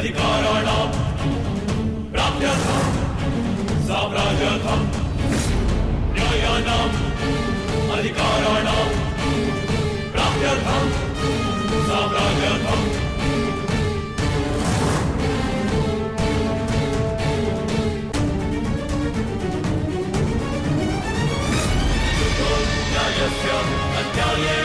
अधिकाराणां प्राप्त्यर्थं साम्राज्यर्थं न्यायानां अधिकाराणां प्राप्त्यर्थं साम्राज्यर्थं न्यायस्य अन्याये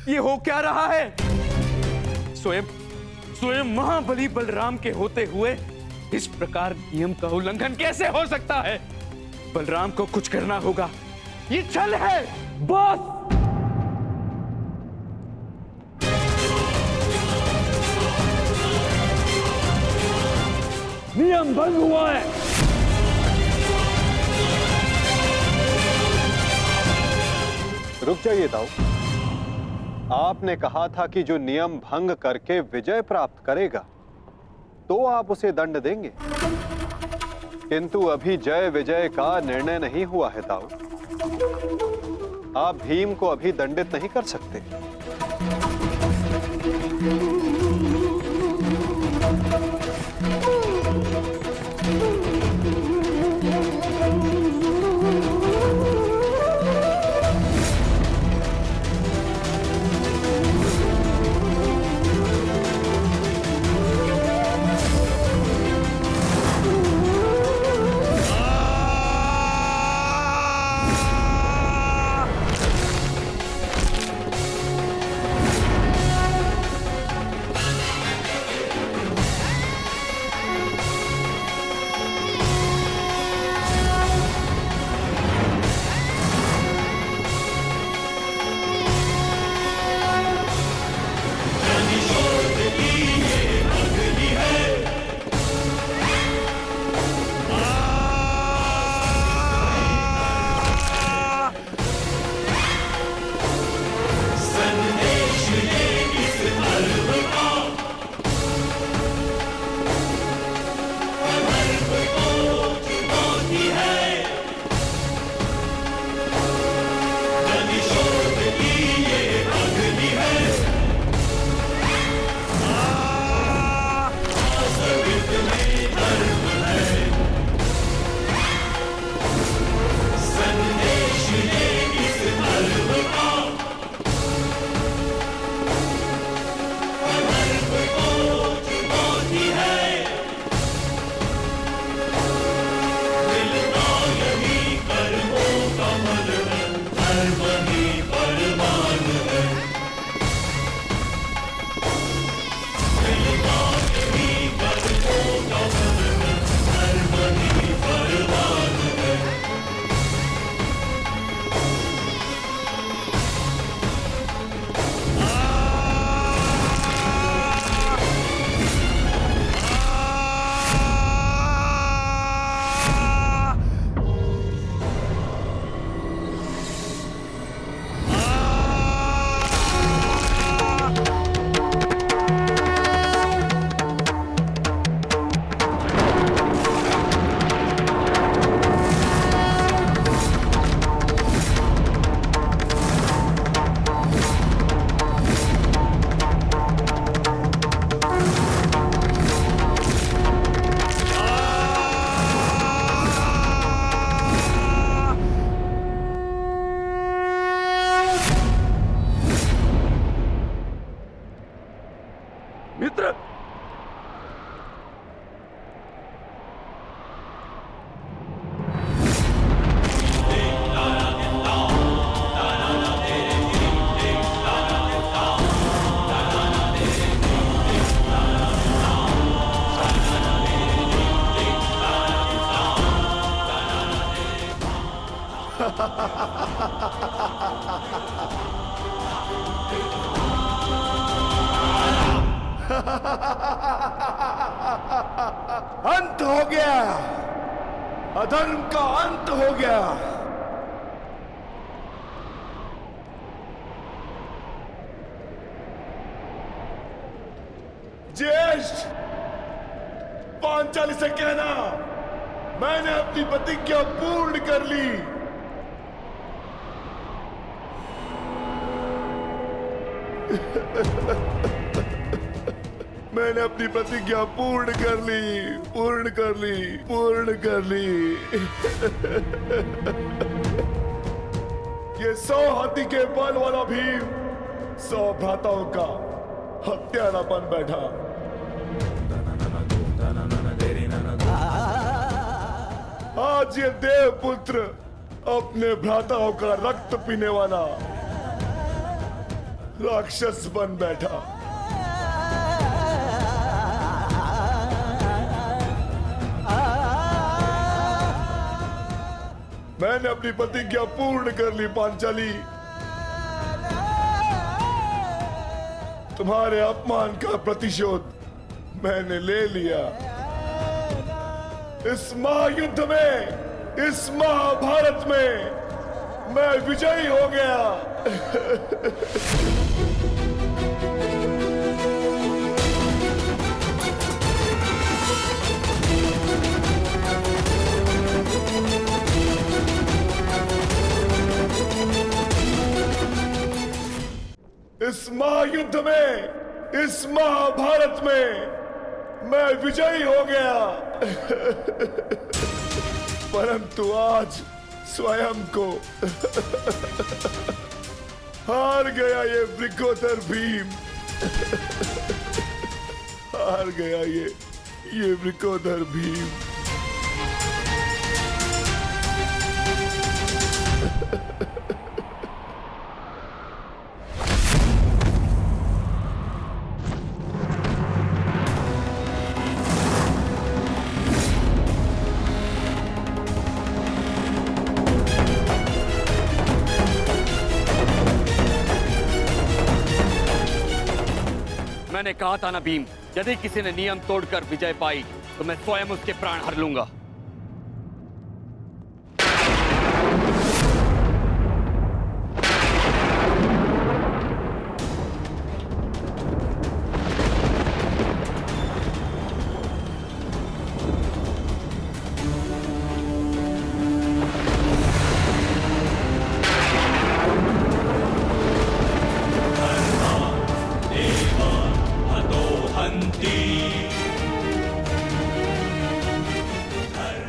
ये हो क्या रहा है? स्वयं स्वयं महाबली बलराम के होते हुए इस प्रकार नियम का उल्लंघन कैसे हो सकता है? बलराम को कुछ करना होगा। ये छल है। बस नियम भंग हुआ है। रुक जाइए दाऊ। आपने कहा था कि जो नियम भंग करके विजय प्राप्त करेगा तो आप उसे दंड देंगे, किंतु अभी जय विजय का निर्णय नहीं हुआ है दाऊ। आप भीम को अभी दंडित नहीं कर सकते। अंत हो गया, अधर्म का अंत हो गया। पांचाली से कहना मैंने अपनी प्रतिज्ञा पूर्ण कर ली। मैंने अपनी प्रतिज्ञा पूर्ण कर ली, पूर्ण कर ली, पूर्ण कर ली। ये 100 हाथी के बल वाला भीम 100 भ्राताओं का हत्यारा बन बैठा। आज ये देवपुत्र अपने भ्राताओं का रक्त पीने वाला राक्षस बन बैठा। मैंने अपनी प्रतिज्ञा पूर्ण कर ली पांचाली। तुम्हारे अपमान का प्रतिशोध मैंने ले लिया। इस महायुद्ध में, इस महाभारत में मैं विजयी हो गया। इस महायुद्ध में, इस महाभारत में मैं विजयी हो गया। परंतु आज स्वयं को हार गया ये वृकोदर भीम। हार गया ये वृकोदर भीम। मैंने कहा था ना भीम, यदि किसी ने नियम तोड़कर विजय पाई तो मैं स्वयं उसके प्राण हर लूंगा।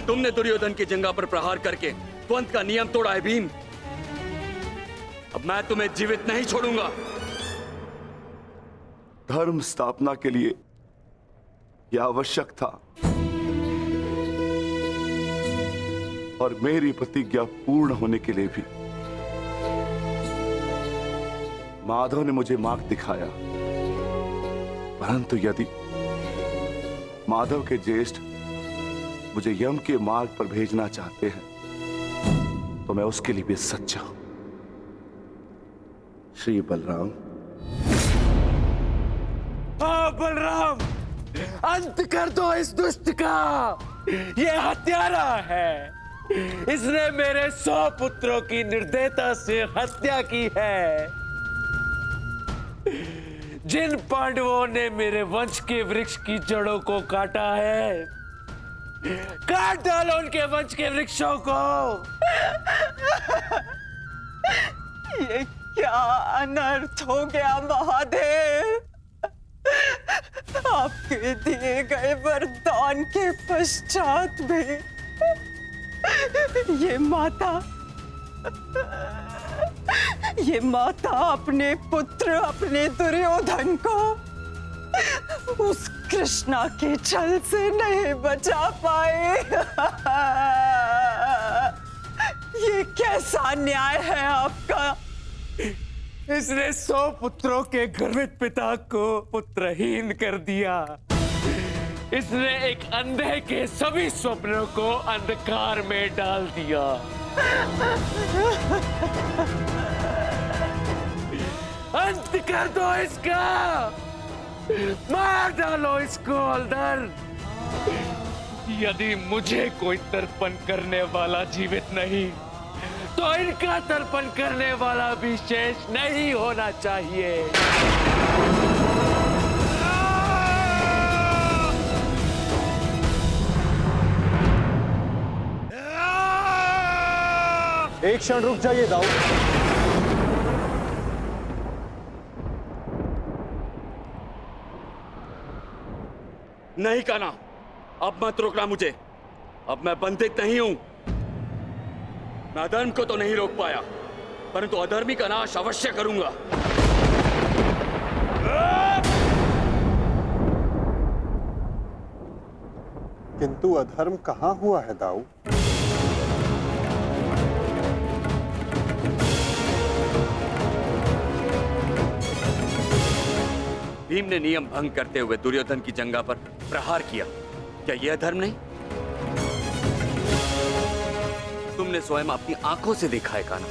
तुमने दुर्योधन की जंगा पर प्रहार करके द्वंद का नियम तोड़ा है भीम। अब मैं तुम्हें जीवित नहीं छोड़ूंगा। धर्म स्थापना के लिए यह आवश्यक था और मेरी प्रतिज्ञा पूर्ण होने के लिए भी। माधव ने मुझे मार्ग दिखाया, परंतु यदि माधव के ज्येष्ठ मुझे यम के मार्ग पर भेजना चाहते हैं तो मैं उसके लिए भी सच्चा हूं। श्री बलराम। हाँ बलराम, अंत कर दो इस दुष्ट का। ये हत्यारा है। इसने मेरे 100 पुत्रों की निर्दयता से हत्या की है। जिन पांडवों ने मेरे वंश के वृक्ष की जड़ों को काटा है, काट डालो उनके वंश के वृक्षों को। ये क्या अनर्थ हो गया महादेव। आपके दिए गए वरदान के पश्चात भी ये माता अपने पुत्र, अपने दुर्योधन को उस कृष्णा के छल से नहीं बचा पाए। ये कैसा न्याय है आपका। इसने 100 पुत्रों के गर्वित पिता को पुत्रहीन कर दिया। इसने एक अंधे के सभी स्वप्नों को अंधकार में डाल दिया। अंत कर दो इसका। मार डालो इसको अंदर। यदि मुझे कोई तर्पण करने वाला जीवित नहीं तो इनका तर्पण करने वाला भी शेष नहीं होना चाहिए। एक क्षण रुक जाइए दाऊ। नहीं कान्हा, अब मत रोकना मुझे। अब मैं बंदित नहीं हूं। मैं अधर्म को तो नहीं रोक पाया, परंतु अधर्मी का नाश अवश्य करूंगा। किंतु अधर्म कहां हुआ है दाऊ? भीम ने नियम भंग करते हुए दुर्योधन की जंघा पर प्रहार किया। क्या यह अधर्म नहीं? तुमने स्वयं अपनी आंखों से देखा है कान्हा,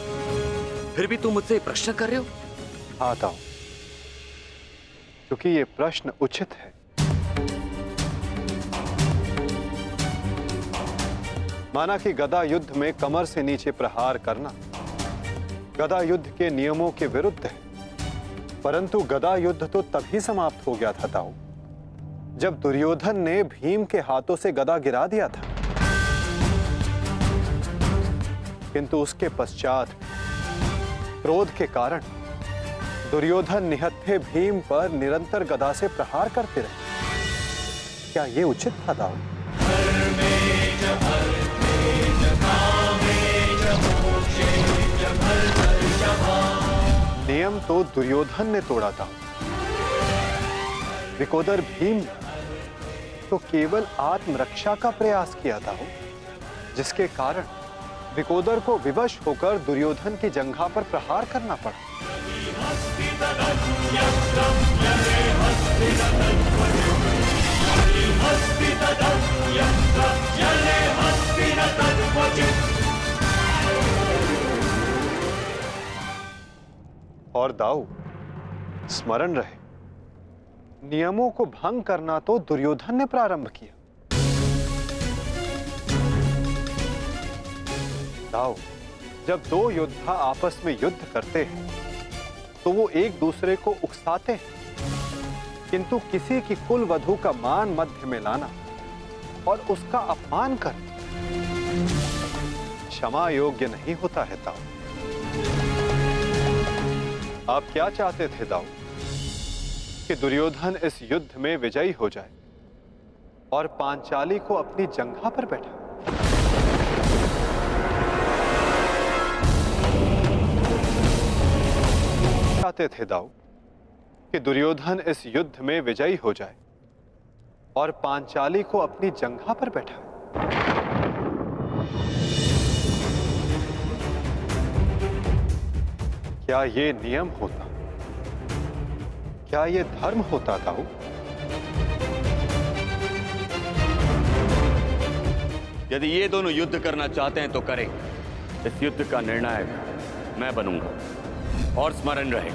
फिर भी तुम मुझसे प्रश्न कर रहे हो? हाँ दाऊ, क्योंकि ये प्रश्न उचित है। माना कि गदा युद्ध में कमर से नीचे प्रहार करना गदा युद्ध के नियमों के विरुद्ध है, परंतु गदा युद्ध तो तभी समाप्त हो गया था दाऊ जब दुर्योधन ने भीम के हाथों से गदा गिरा दिया था। किंतु उसके पश्चात क्रोध के कारण दुर्योधन निहत्थे भीम पर निरंतर गदा से प्रहार करते रहे। क्या यह उचित था दाऊ? नियम तो दुर्योधन ने तोड़ा था, विकोदर भीम ने तो केवल आत्मरक्षा का प्रयास किया था, जिसके कारण विकोदर को विवश होकर दुर्योधन की जंघा पर प्रहार करना पड़ा। और दाऊ, स्मरण रहे, नियमों को भंग करना तो दुर्योधन ने प्रारंभ किया। दाऊ, जब दो योद्धा आपस में युद्ध करते हैं तो वो एक दूसरे को उकसाते हैं, किंतु किसी की कुल वधू का मान मध्य में लाना और उसका अपमान करना क्षमा योग्य नहीं होता है दाऊ। आप क्या चाहते थे दाऊ? कि दुर्योधन इस युद्ध में विजयी हो जाए और पांचाली को अपनी जंघा पर बैठा। चाहते थे दाऊ कि दुर्योधन इस युद्ध में विजयी हो जाए और पांचाली को अपनी जंघा पर बैठा। क्या ये नियम होता? क्या ये धर्म होता दाऊ? यदि ये दोनों युद्ध करना चाहते हैं तो करें। इस युद्ध का निर्णायक मैं बनूंगा। और स्मरण रहे,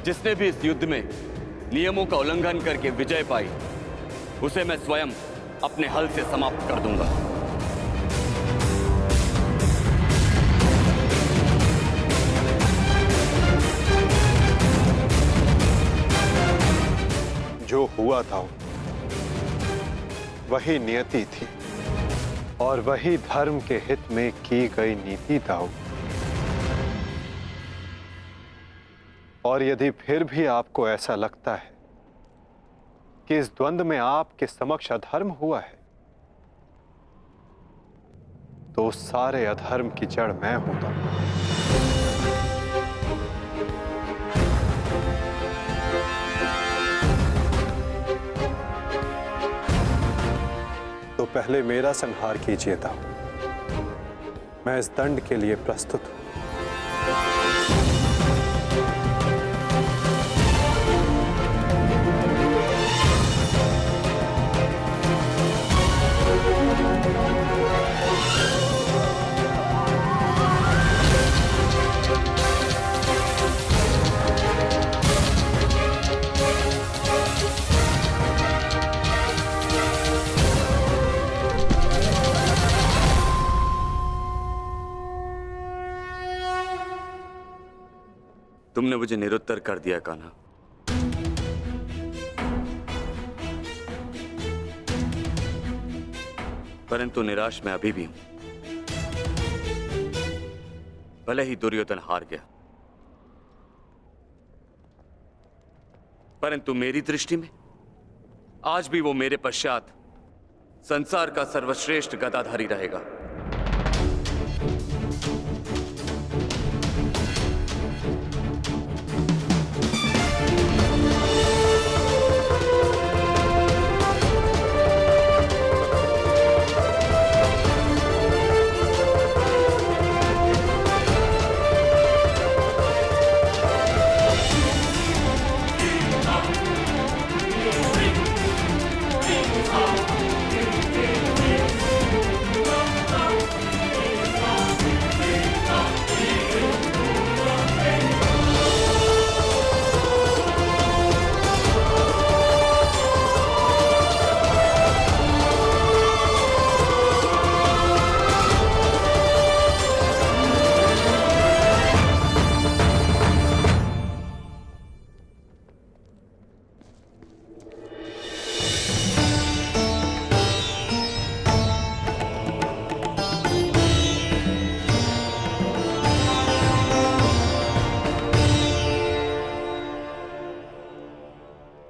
जिसने भी इस युद्ध में नियमों का उल्लंघन करके विजय पाई, उसे मैं स्वयं अपने हल से समाप्त कर दूंगा। जो हुआ था वही नियति थी और वही धर्म के हित में की गई नीति था। और यदि फिर भी आपको ऐसा लगता है कि इस द्वंद्व में आपके समक्ष अधर्म हुआ है, तो उस सारे अधर्म की जड़ मैं हूं। तो पहले मेरा संहार कीजिए दाऊ। मैं इस दंड के लिए प्रस्तुत हूं। तुमने मुझे निरुत्तर कर दिया कान्हा। परंतु निराश मैं अभी भी हूं। भले ही दुर्योधन हार गया, परंतु मेरी दृष्टि में आज भी वो मेरे पश्चात संसार का सर्वश्रेष्ठ गदाधारी रहेगा।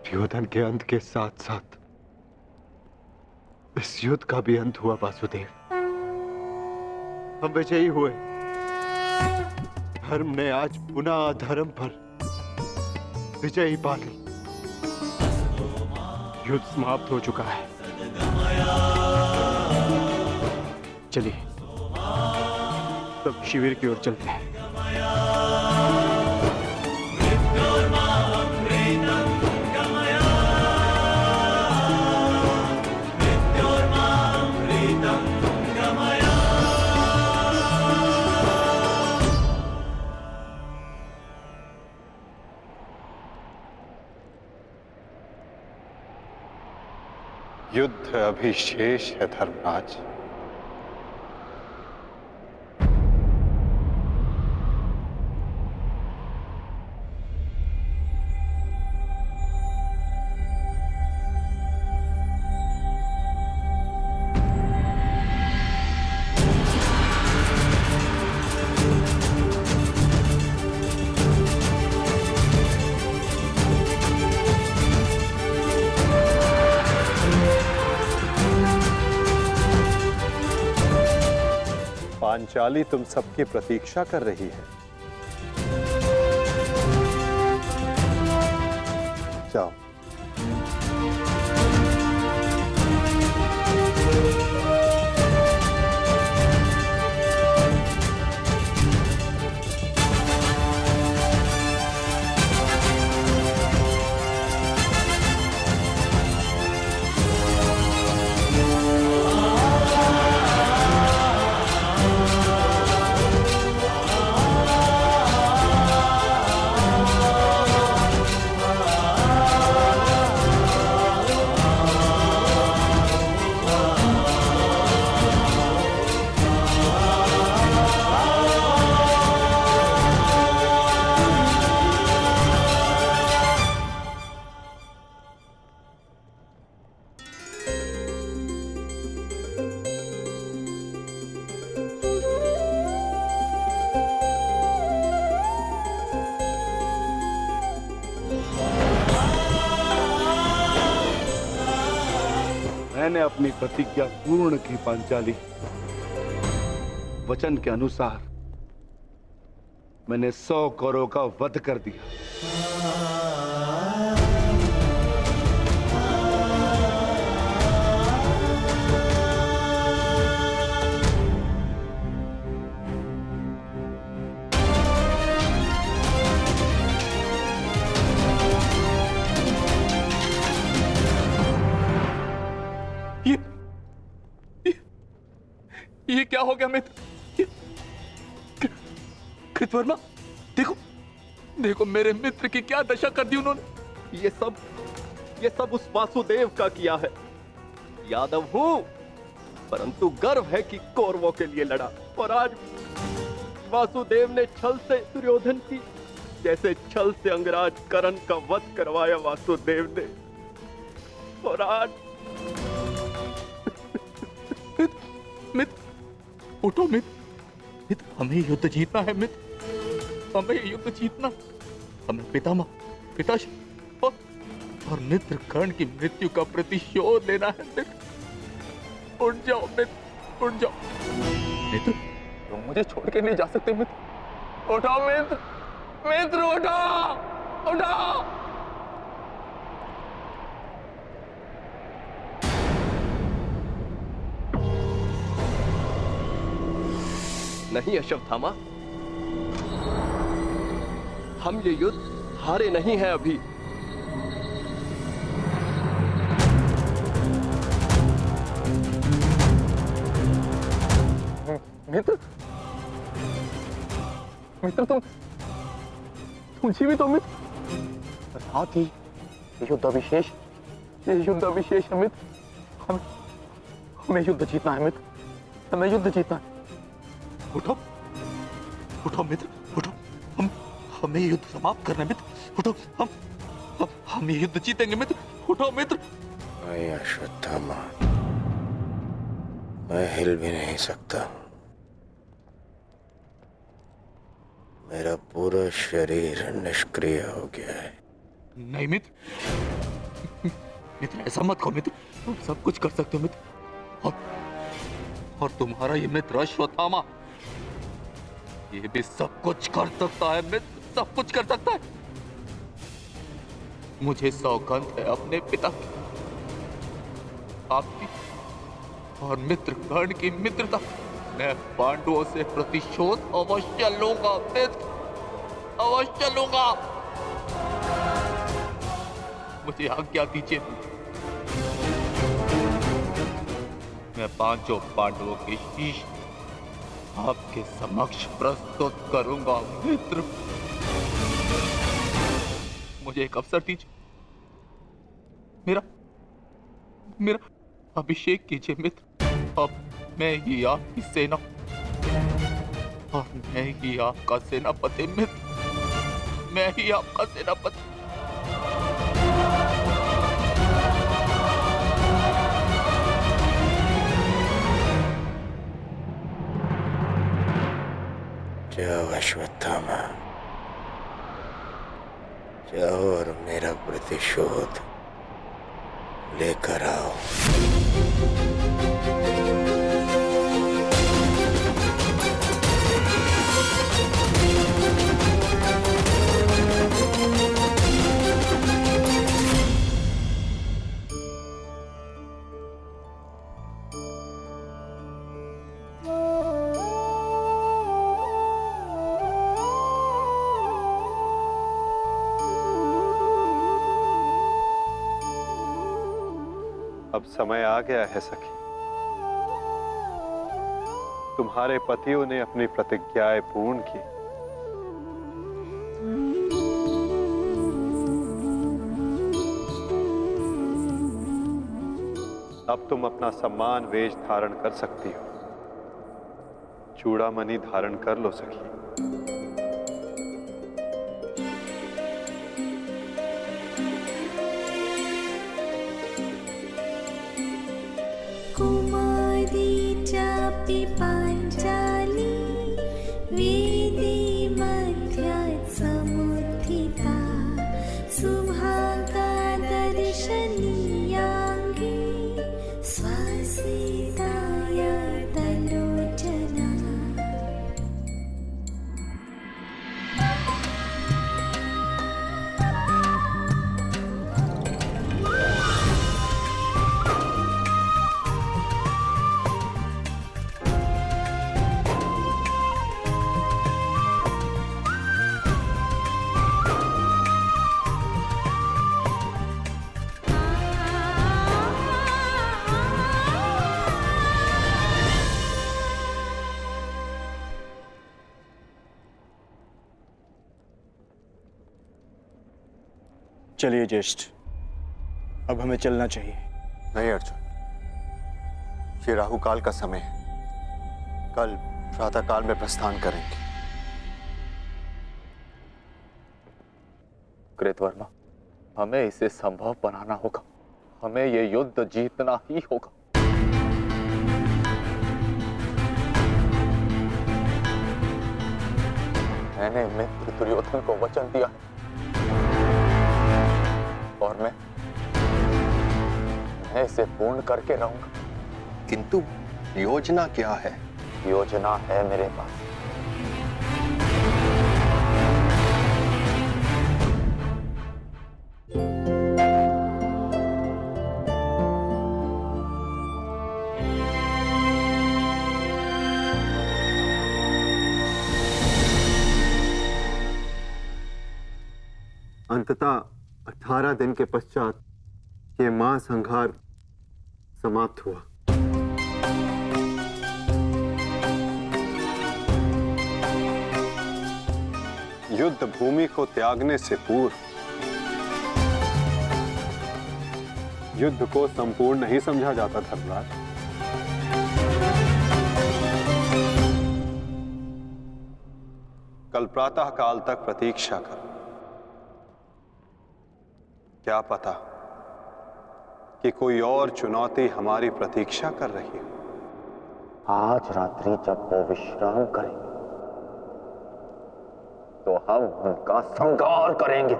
दुर्योधन के अंत के साथ साथ इस युद्ध का भी अंत हुआ वासुदेव। हम विजयी हुए। धर्म ने आज पुनः अधर्म पर विजयी पा ली। युद्ध समाप्त हो चुका है। चलिए सब शिविर की ओर चलते हैं। युद्ध अभी शेष है धर्मराज। पांचाली तुम सबकी प्रतीक्षा कर रही है। जाओ। मैंने अपनी प्रतिज्ञा पूर्ण की पांचाली। वचन के अनुसार मैंने 100 कौरवों का वध कर दिया। ये क्या हो गया मित्र? कृतवर्मा, देखो देखो मेरे मित्र की क्या दशा कर दी उन्होंने। ये सब उस वासुदेव का किया है। यादव हूं, परंतु गर्व है कि कौरवों के लिए लड़ा। और आज वासुदेव ने छल से दुर्योधन की, जैसे छल से अंगराज कर्ण का वध करवाया वासुदेव ने। और आज मित्र, उठो मित्र, मित्र, हमें युद्ध जीतना है मित्र, हमें युद्ध जीतना, हमें पिताश्री और मित्र कर्ण की मृत्यु का प्रतिशोध लेना है मित्र। उठ जाओ मित्र, उठ जाओ मित्र, तुम मुझे छोड़ के नहीं जा सकते मित्र। उठाओ मित्र, मित्र उठाओ, उठाओ। नहीं अश्वत्थामा, हम ये युद्ध हारे नहीं हैं अभी। मित्र, मित्र तुम जीवित हो मित्र। साथ ही युद्ध अभिशेष है मित्र। हमें युद्ध जीतना है मित्र, हमें युद्ध जीतना है। उठो, उठो मित्र, उठो। हमें युद्ध समाप्त करना है मित्र। उठो, हम ये युद्ध जीतेंगे मित्र। उठो मित्र। नहीं अश्वत्थामा, मैं हिल भी नहीं सकता। मेरा पूरा शरीर निष्क्रिय हो गया है। नहीं मित्र, मित्र ऐसा मत कहो मित्र, तुम सब कुछ कर सकते हो मित्र। और तुम्हारा ये मित्र अश्वत्थामा ये भी सब कुछ कर सकता है मित्र, सब कुछ कर सकता है। मुझे सौगंध है अपने पिता की, आपकी और मित्र कर्ण की मित्रता। मैं पांडवों से प्रतिशोध अवश्य लूंगा मित्र, अवश्य लूंगा। मुझे आज्ञा दीजिए, मैं पांचों पांडवों के शीश आपके समक्ष प्रस्तुत करूंगा मित्र। मुझे एक अवसर दीजिए, मेरा अभिषेक कीजिए मित्र। अब मैं ही आपकी सेना और मैं ही आपका सेनापति मित्र, मैं ही आपका सेनापति। जाओ अश्वत्थामा, जाओ और मेरा प्रतिशोध लेकर आओ। अब समय आ गया है सखी, तुम्हारे पतियों ने अपनी प्रतिज्ञाएं पूर्ण की। अब तुम अपना सम्मान वेश धारण कर सकती हो। चूड़ामणि धारण कर लो सखी। कुमारी चापि पाञ्चाली वेदी मध्यात् समुत्थिता सुभागा दर्शनीयाङ्गी स्वसिताय तलोचना। चलिए ज्येष्ठ, अब हमें चलना चाहिए। नहीं अर्जुन, ये राहुकाल का समय है। कल प्रातःकाल में प्रस्थान करेंगे। कृतवर्मा, हमें इसे संभव बनाना होगा, हमें ये युद्ध जीतना ही होगा। मैंने मित्र दुर्योधन को वचन दिया और मैं इसे पूर्ण करके रहूंगा। किंतु योजना क्या है? योजना है मेरे पास। अंततः 18 दिन के पश्चात ये महासंहार समाप्त हुआ। युद्ध भूमि को त्यागने से पूर्व युद्ध को संपूर्ण नहीं समझा जाता धर्मराज। कल प्रातः काल तक प्रतीक्षा कर। क्या पता कि कोई और चुनौती हमारी प्रतीक्षा कर रही हो। आज रात्रि जब वो विश्राम करेंगे तो हम उनका संहार करेंगे।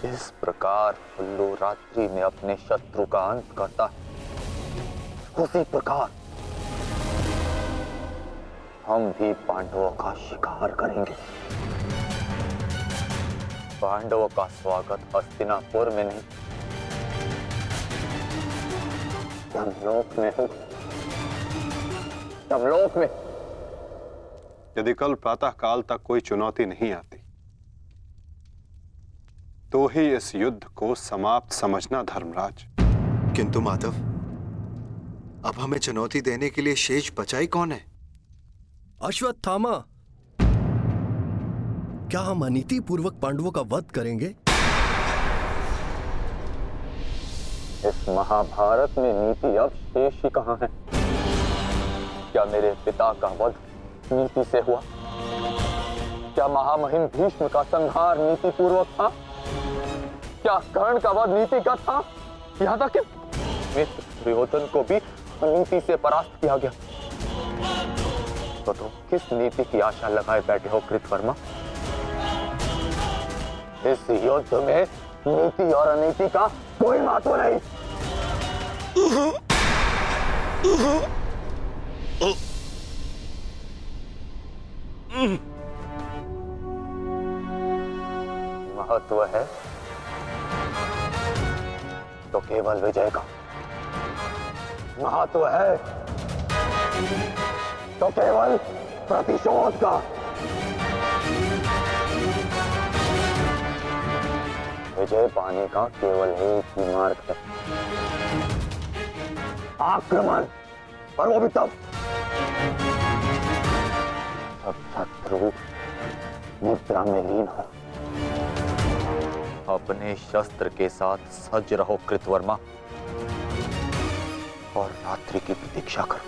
इस प्रकार उल्लू रात्रि में अपने शत्रु का अंत करता है, उसी प्रकार हम भी पांडवों का शिकार करेंगे। पांडवों का स्वागत हस्तिनापुर में नहीं, यमलोक में होगा। यमलोक में। यदि कल प्रातः काल तक कोई चुनौती नहीं आती तो ही इस युद्ध को समाप्त समझना धर्मराज। किंतु माधव, अब हमें चुनौती देने के लिए शेष बचा ही कौन है? अश्वत्थामा। क्या हम अनीति पूर्वक पांडवों का वध करेंगे? इस महाभारत में नीति अब शेष ही कहां है? क्या मेरे पिता का वध नीति से हुआ? क्या महामहिम भीष्म का संहार नीति पूर्वक था? क्या कर्ण का वध नीति का था? यहाँ तक कि मित्र दुर्योधन को भी अनीति से परास्त किया गया। तो तुम किस नीति की आशा लगाए बैठे हो कृतवर्मा? इस युद्ध में नीति और अनीति का कोई महत्व नहीं। महत्व है तो केवल विजय का। महत्व है तो केवल प्रतिशोध का। विजय पाने का केवल एक ही मार्ग है, आक्रमण। और वो भी तब जब शत्रु निद्रा में लीन हो। अपने शस्त्र के साथ सज्ज रहो कृतवर्मा, और रात्रि की प्रतीक्षा करो।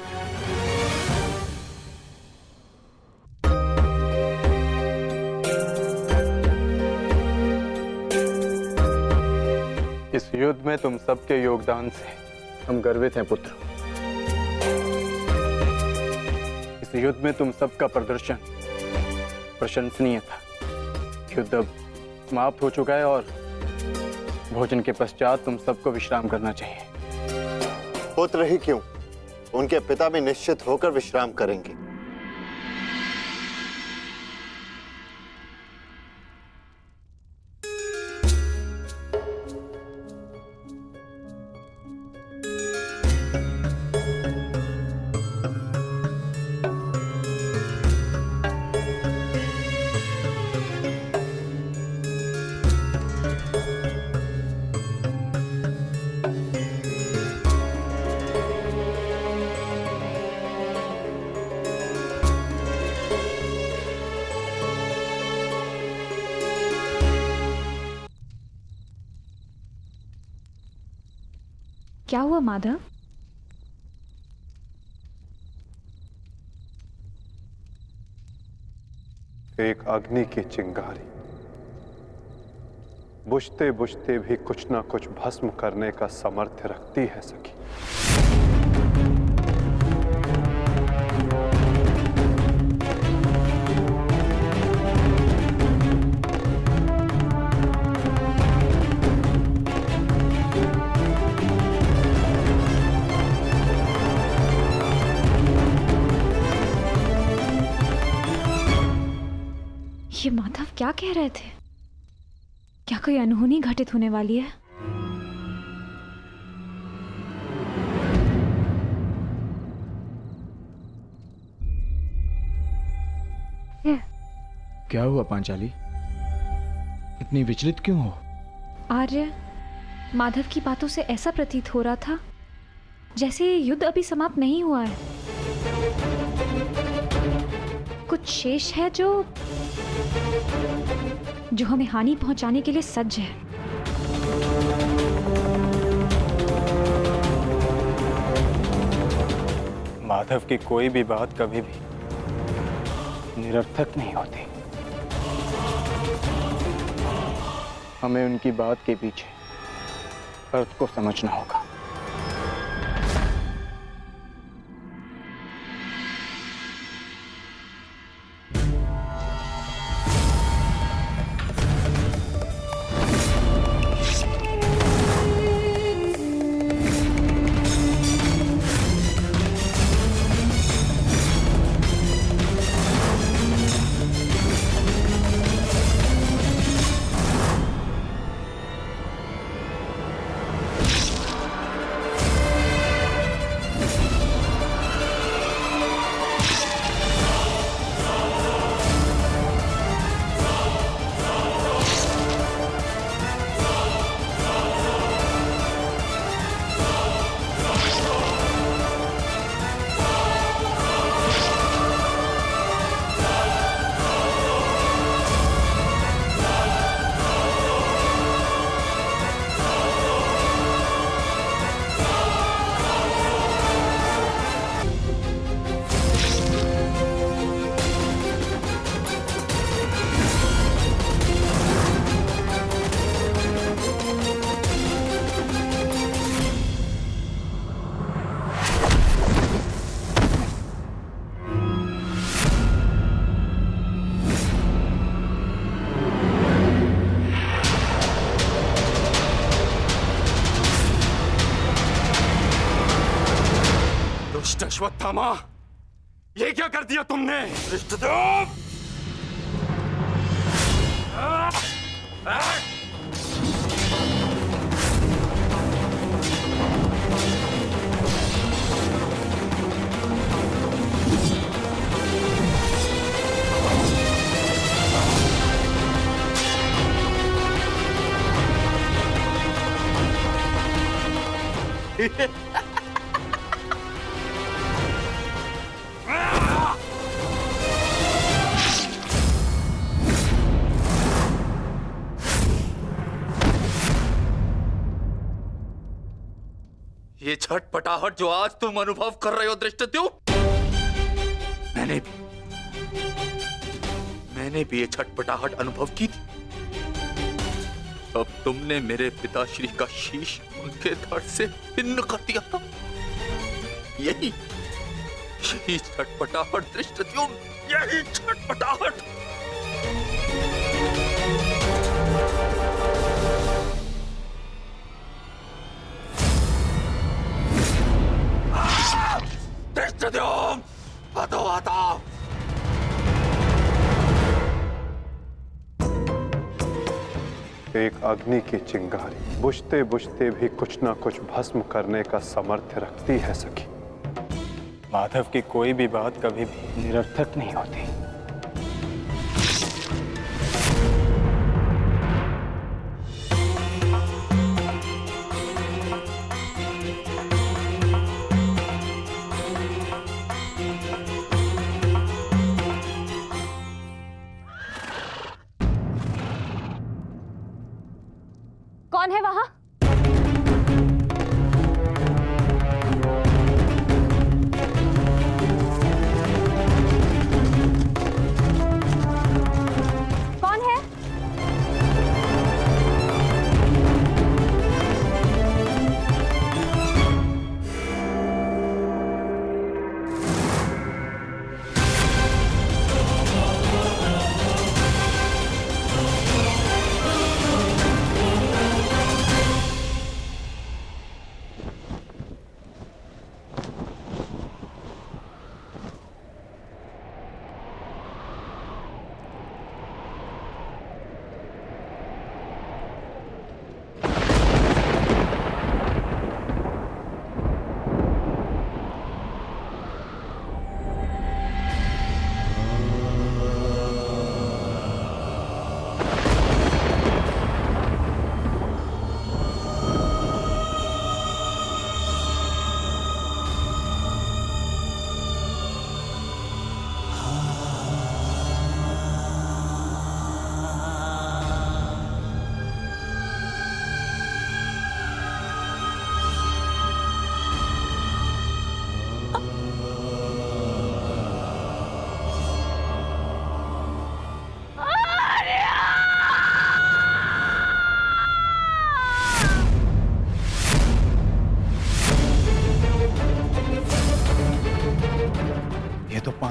इस युद्ध में तुम सबके योगदान से हम गर्वित हैं पुत्र। इस युद्ध में तुम सबका प्रदर्शन प्रशंसनीय था। युद्ध अब समाप्त हो चुका है और भोजन के पश्चात तुम सबको विश्राम करना चाहिए। पुत्र ही क्यों, उनके पिता भी निश्चित होकर विश्राम करेंगे। क्या हुआ माधव? एक अग्नि की चिंगारी बुझते बुझते भी कुछ ना कुछ भस्म करने का सामर्थ्य रखती है सखी। ये माधव क्या कह रहे थे? क्या कोई अनहोनी घटित होने वाली है? क्या हुआ पांचाली? इतनी विचलित क्यों हो? आर्य, माधव की बातों से ऐसा प्रतीत हो रहा था जैसे ये युद्ध अभी समाप्त नहीं हुआ है। कुछ शेष है जो हमें हानि पहुंचाने के लिए सज्ज है। माधव की कोई भी बात कभी भी निरर्थक नहीं होती। हमें उनकी बात के पीछे अर्थ को समझना होगा। अश्वत्थामा, ये क्या कर दिया तुमने? धृष्टद्युम्न! ये छटपटाहट जो आज तुम अनुभव कर रहे हो धृष्टद्युम्न, मैंने भी ये छटपटाहट अनुभव की थी। अब तुमने मेरे पिताश्री का शीश उनके धड़ से भिन्न कर दिया था। यही छटपटाहट धृष्टद्युम्न, यही छटपटाहट। धृष्टद्युम्न, हटो हटाओ। एक अग्नि की चिंगारी बुझते बुझते भी कुछ ना कुछ भस्म करने का सामर्थ्य रखती है सखी। माधव की कोई भी बात कभी भी निरर्थक नहीं होती। कौन है वहां? कौन है?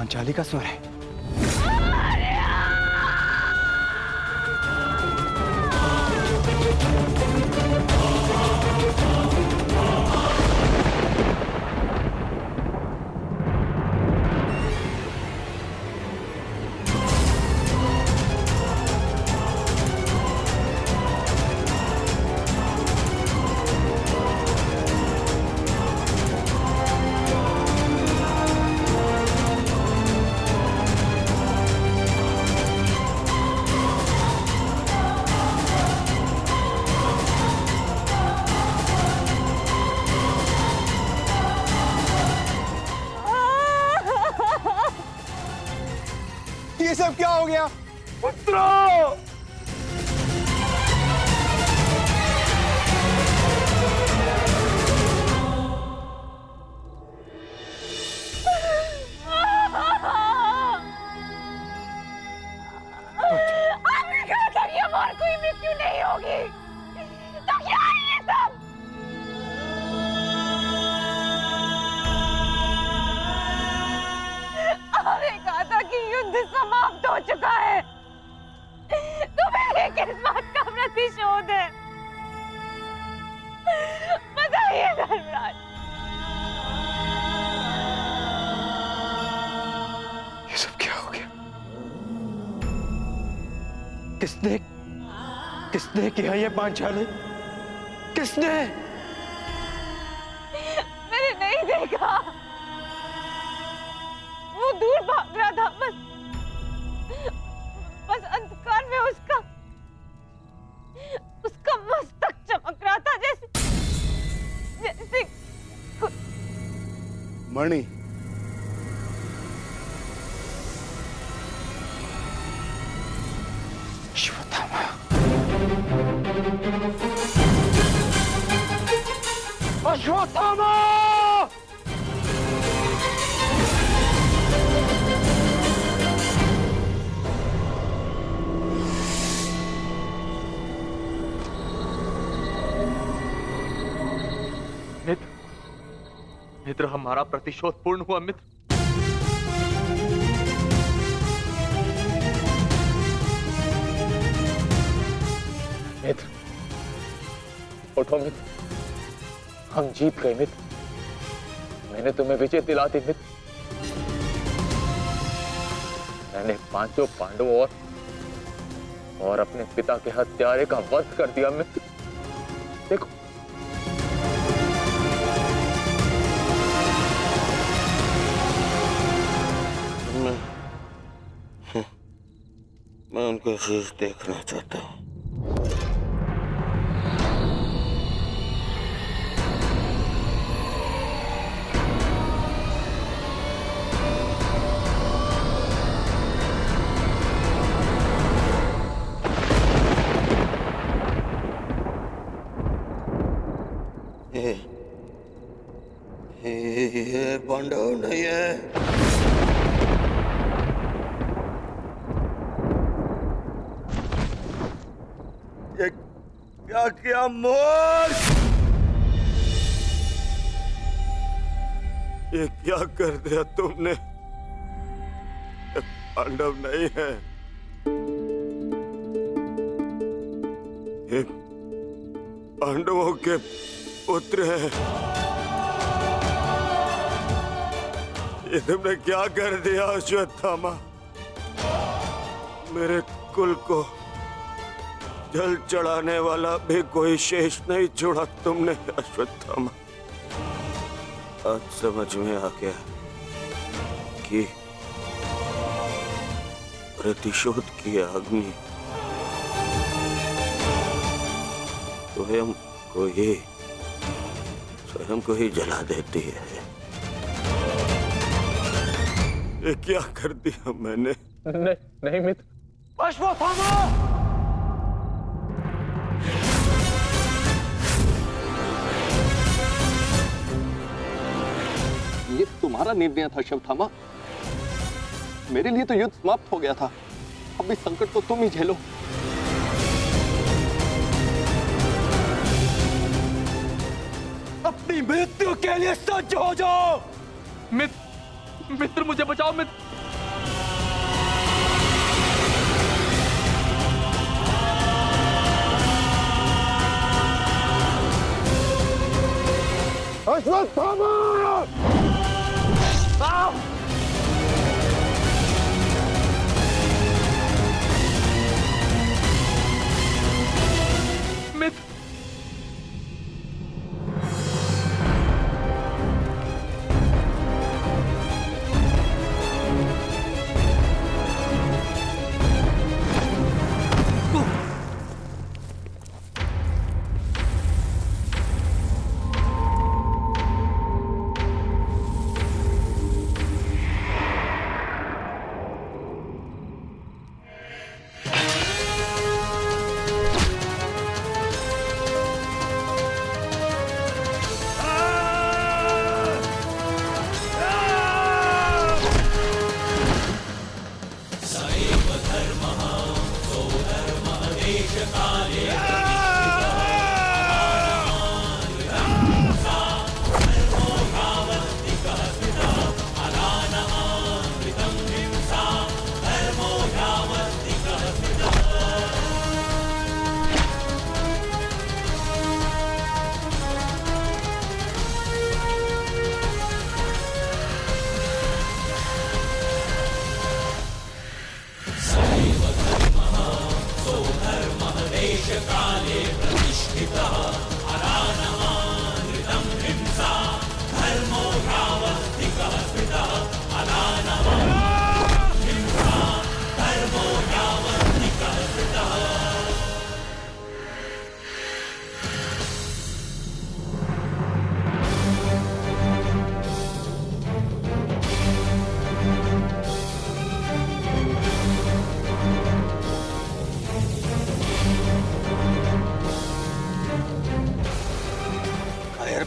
पांचाली का स्वर है। ये सब क्या हो गया? आपने कहा था कि अब और कोई मृत्यु नहीं होगी, तो क्या है ये सब? आपने कहा था कि युद्ध समाप्त हो चुका है, तो मेरे किस बात का प्रतिशोध है? बताइए धर्मराज। ये सब क्या हो गया? किसने किया ये पांचाली? किसने? मैंने नहीं देखा, वो दूर भाग रहा था, बस अंधकार में उसका मस्तक चमक रहा था, जैसे मणि, अश्वत्थामा, अश्वत्थामा! मित्र, हमारा प्रतिशोध पूर्ण हुआ मित्र। मित्र, उठो मित्र, हम जीत गए मित्र। मैंने तुम्हें विजय दिला दी मित्र। मैंने पांचों पांडवों और अपने पिता के हत्यारे का वध कर दिया मित्र। देखो, मैं उनका शीश देखना चाहता हूँ। ये पांडव नहीं है। ये क्या किया मूर्ख? ये क्या कर दिया तुमने? ये पांडव नहीं है, ये पांडवों के पुत्र हैं। ये तुमने क्या कर दिया अश्वत्थामा? मेरे कुल को जल चढ़ाने वाला भी कोई शेष नहीं छोड़ा तुमने अश्वत्थामा। आज समझ में आ गया कि प्रतिशोध की अग्नि स्वयं को ही जला देती है। ये क्या कर दिया मैंने? नहीं मित्र। अश्वत्थामा! ये तुम्हारा निर्णय था अश्वत्थामा। मेरे लिए तो युद्ध समाप्त हो गया था। अब इस संकट को तुम ही झेलो। अपनी मृत्यु के लिए सज्ज हो जाओ। मित्र, मुझे बचाओ मित्र। अश्वत्थामा! मित्र,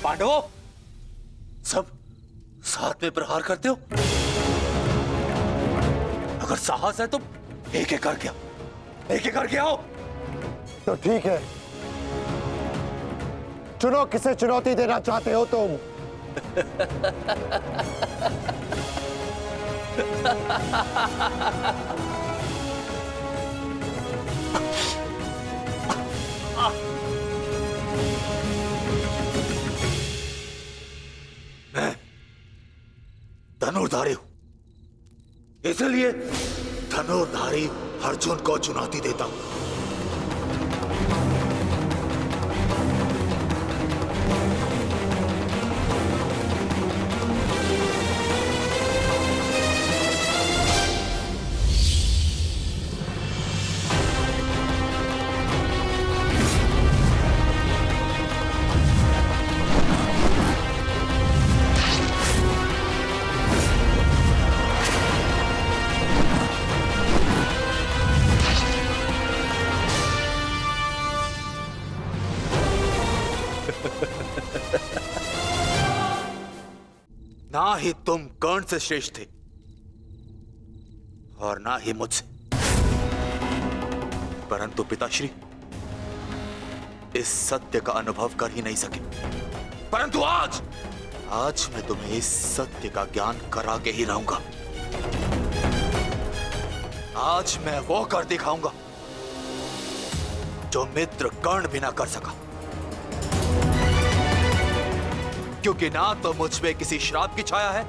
पांडवों, सब साथ में प्रहार करते हो? अगर साहस है तो एक एक करके आओ। तो ठीक है, चुनो किसे चुनौती देना चाहते हो तुम। मैं धनुर्धारी हूं, इसलिए धनुर्धारी अर्जुन को चुनौती देता हूं। ना ही तुम कर्ण से श्रेष्ठ थे और ना ही मुझसे, परंतु पिताश्री इस सत्य का अनुभव कर ही नहीं सके। परंतु आज मैं तुम्हें इस सत्य का ज्ञान करा के ही रहूंगा। आज मैं वो कर दिखाऊंगा जो मित्र कर्ण भी ना कर सका, क्योंकि ना तो मुझ पे किसी श्राप की छाया है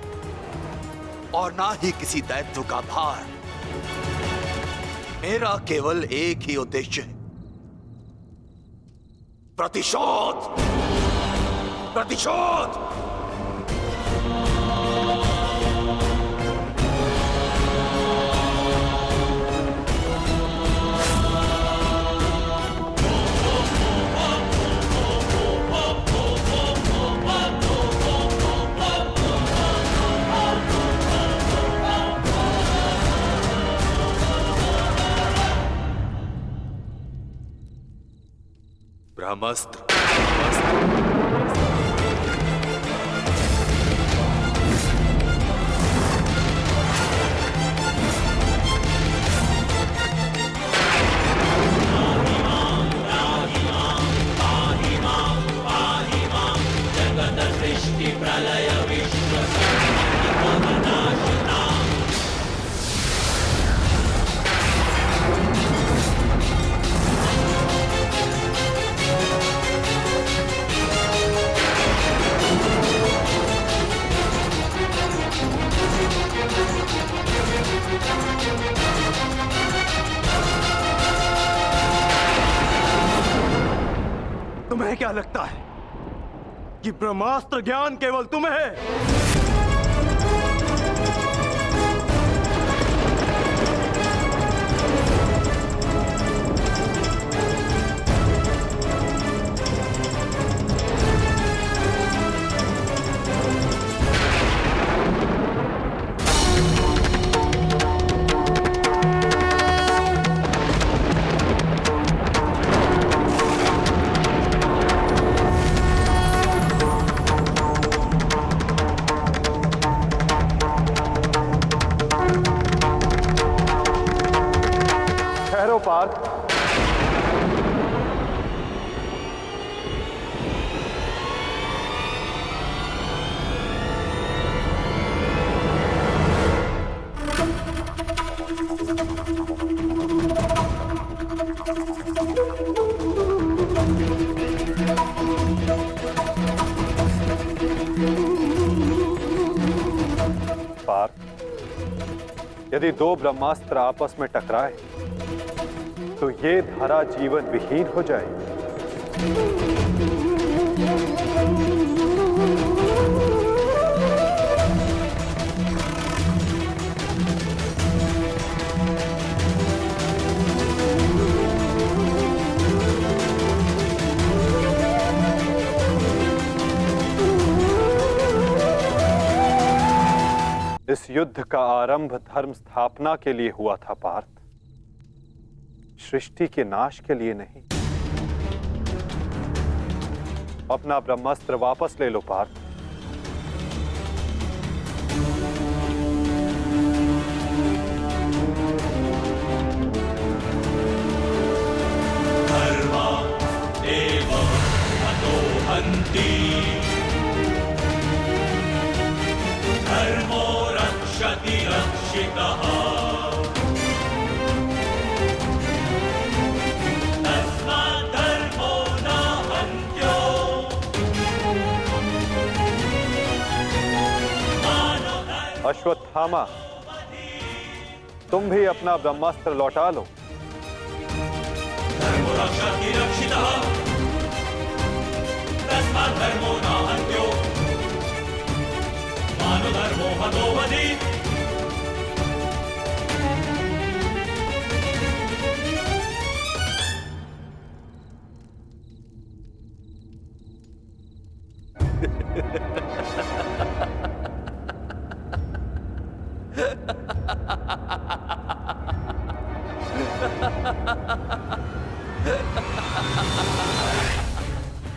और ना ही किसी दायित्व का भार। मेरा केवल एक ही उद्देश्य है, प्रतिशोध। प्रतिशोध। ब्रह्मास्त्र। क्या लगता है कि ब्रह्मास्त्र ज्ञान केवल तुम्हें है? पार्थ, पार्थ, यदि दो ब्रह्मास्त्र आपस में टकराए तो ये धारा जीवन विहीन हो जाएगी। इस युद्ध का आरंभ धर्म स्थापना के लिए हुआ था पार्थ, सृष्टि के नाश के लिए नहीं। अपना ब्रह्मास्त्र वापस ले लो पार्थ। धर्मा एव हतो हन्ति, धर्मो रक्षति रक्षितः। अश्वत्थामा, तुम भी अपना ब्रह्मास्त्र लौटा लो। धर्मो रक्षति रक्षितः, तस्मात् धर्मो न हन्त्यो, मानो धर्मो हतो वधि।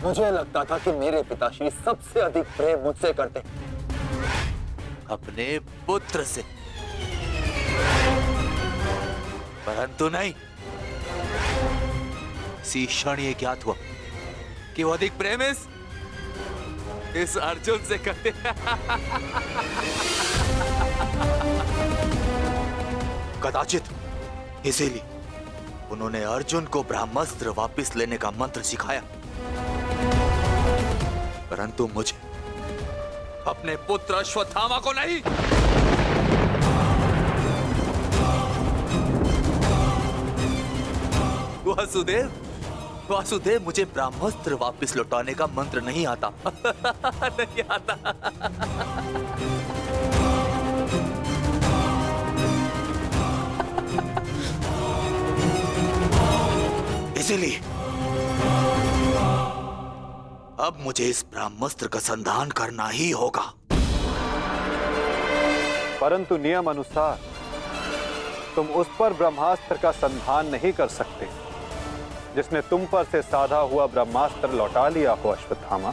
मुझे लगता था कि मेरे पिताश्री सबसे अधिक प्रेम मुझसे करते, अपने पुत्र से, परंतु नहीं। इसी क्षण ये ज्ञात हुआ कि वो अधिक प्रेम इस अर्जुन से करते। कदाचित इसीलिए उन्होंने अर्जुन को ब्रह्मास्त्र वापस लेने का मंत्र सिखाया, परंतु मुझे, अपने पुत्र अश्वत्थामा को नहीं। वासुदेव, मुझे ब्रह्मास्त्र वापस लौटाने का मंत्र नहीं आता। नहीं आता। इसीलिए अब मुझे इस ब्रह्मास्त्र का संधान करना ही होगा। परंतु नियम अनुसार तुम उस पर ब्रह्मास्त्र का संधान नहीं कर सकते जिसने तुम पर से साधा हुआ ब्रह्मास्त्र लौटा लिया हो अश्वत्थामा।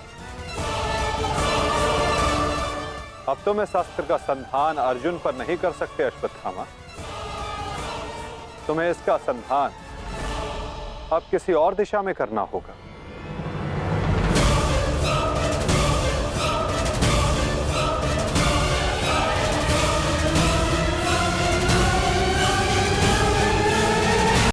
अब तुम इस अस्त्र का संधान अर्जुन पर नहीं कर सकते अश्वत्थामा। तुम्हें इसका संधान अब किसी और दिशा में करना होगा।